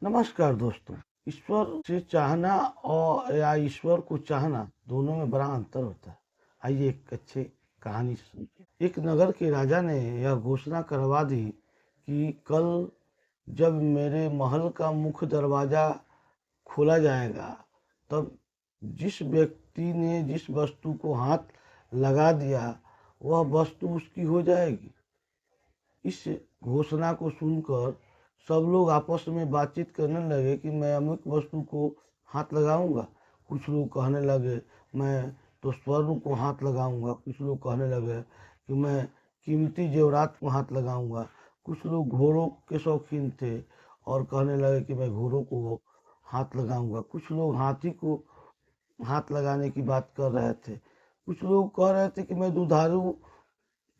नमस्कार दोस्तों। ईश्वर से चाहना और या ईश्वर को चाहना दोनों में बड़ा अंतर होता है। आइए एक अच्छी कहानी सुनते। एक नगर के राजा ने यह घोषणा करवा दी कि कल जब मेरे महल का मुख्य दरवाजा खोला जाएगा, तब जिस व्यक्ति ने जिस वस्तु को हाथ लगा दिया वह वस्तु उसकी हो जाएगी। इस घोषणा को सुनकर सब लोग आपस में बातचीत करने लगे कि मैं अमुक वस्तु को हाथ लगाऊंगा। कुछ लोग कहने लगे मैं तो स्वर्ण को हाथ लगाऊंगा। कुछ लोग कहने लगे कि मैं कीमती जेवरात को हाथ लगाऊंगा। कुछ लोग घोड़ों के शौकीन थे और कहने लगे कि मैं घोड़ों को हाथ लगाऊंगा। कुछ लोग हाथी को हाथ लगाने की बात कर रहे थे। कुछ लोग कह रहे थे कि मैं दुधारू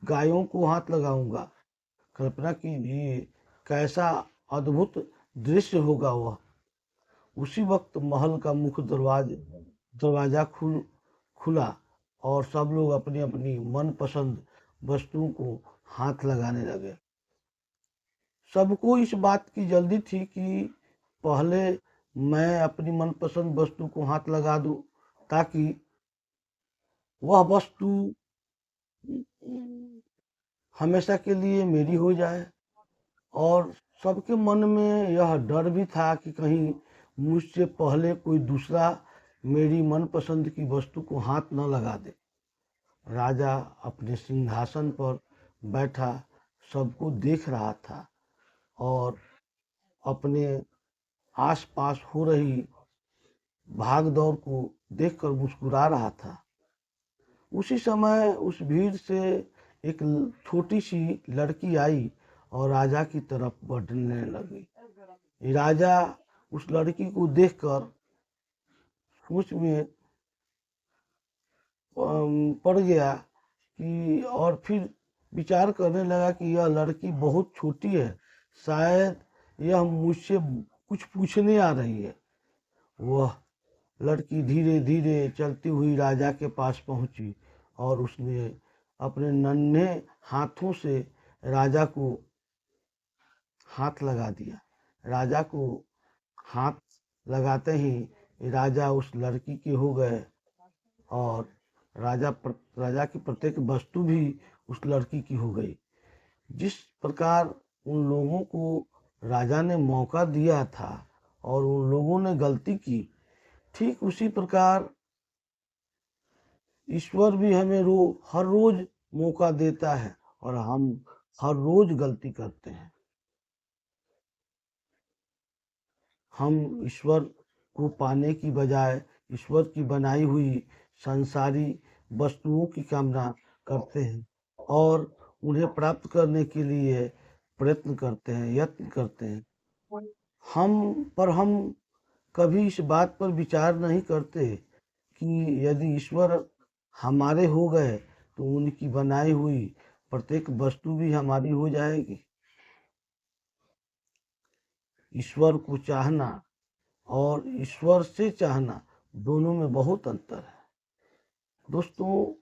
गायों को हाथ लगाऊंगा। कल्पना कीजिए कैसा अद्भुत दृश्य होगा वह। उसी वक्त महल का मुख्य दरवाजा खुला और सब लोग अपनी अपनी मनपसंद वस्तुओं को हाथ लगाने लगे। सबको इस बात की जल्दी थी कि पहले मैं अपनी मनपसंद वस्तु को हाथ लगा दूं ताकि वह वस्तु हमेशा के लिए मेरी हो जाए। और सबके मन में यह डर भी था कि कहीं मुझसे पहले कोई दूसरा मेरी मनपसंद की वस्तु को हाथ न लगा दे। राजा अपने सिंहासन पर बैठा सबको देख रहा था और अपने आसपास हो रही भाग दौड़ को देखकर मुस्कुरा रहा था। उसी समय उस भीड़ से एक छोटी सी लड़की आई और राजा की तरफ बढ़ने लगी। राजा उस लड़की को देखकर सोच में पड़ गया कि और फिर विचार करने लगा कि यह लड़की बहुत छोटी है, शायद यह मुझसे कुछ पूछने आ रही है। वह लड़की धीरे धीरे चलती हुई राजा के पास पहुंची और उसने अपने नन्हे हाथों से राजा को हाथ लगा दिया। राजा को हाथ लगाते ही राजा उस लड़की के हो गए और राजा की प्रत्येक वस्तु भी उस लड़की की हो गई। जिस प्रकार उन लोगों को राजा ने मौका दिया था और उन लोगों ने गलती की, ठीक उसी प्रकार ईश्वर भी हमें हर रोज मौका देता है और हम हर रोज गलती करते हैं। हम ईश्वर को पाने की बजाय ईश्वर की बनाई हुई संसारी वस्तुओं की कामना करते हैं और उन्हें प्राप्त करने के लिए प्रयत्न करते हैं, यत्न करते हैं। हम कभी इस बात पर विचार नहीं करते कि यदि ईश्वर हमारे हो गए तो उनकी बनाई हुई प्रत्येक वस्तु भी हमारी हो जाएगी। ईश्वर को चाहना और ईश्वर से चाहना दोनों में बहुत अंतर है। दोस्तों,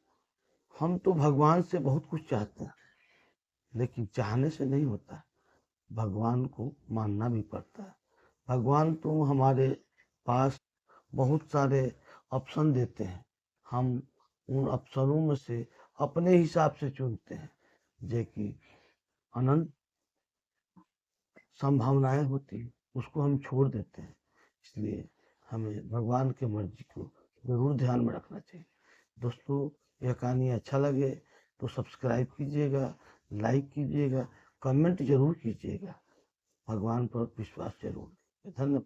हम तो भगवान से बहुत कुछ चाहते हैं, लेकिन चाहने से नहीं होता, भगवान को मानना भी पड़ता है। भगवान तो हमारे पास बहुत सारे ऑप्शन देते हैं, हम उन ऑप्शनों में से अपने हिसाब से चुनते हैं। जो कि अनंत संभावनाएं होती हैं उसको हम छोड़ देते हैं। इसलिए हमें भगवान के मर्जी को जरूर ध्यान में रखना चाहिए। दोस्तों, यह कहानी अच्छा लगे तो सब्सक्राइब कीजिएगा, लाइक कीजिएगा, कमेंट जरूर कीजिएगा। भगवान पर विश्वास जरूर। धन्यवाद।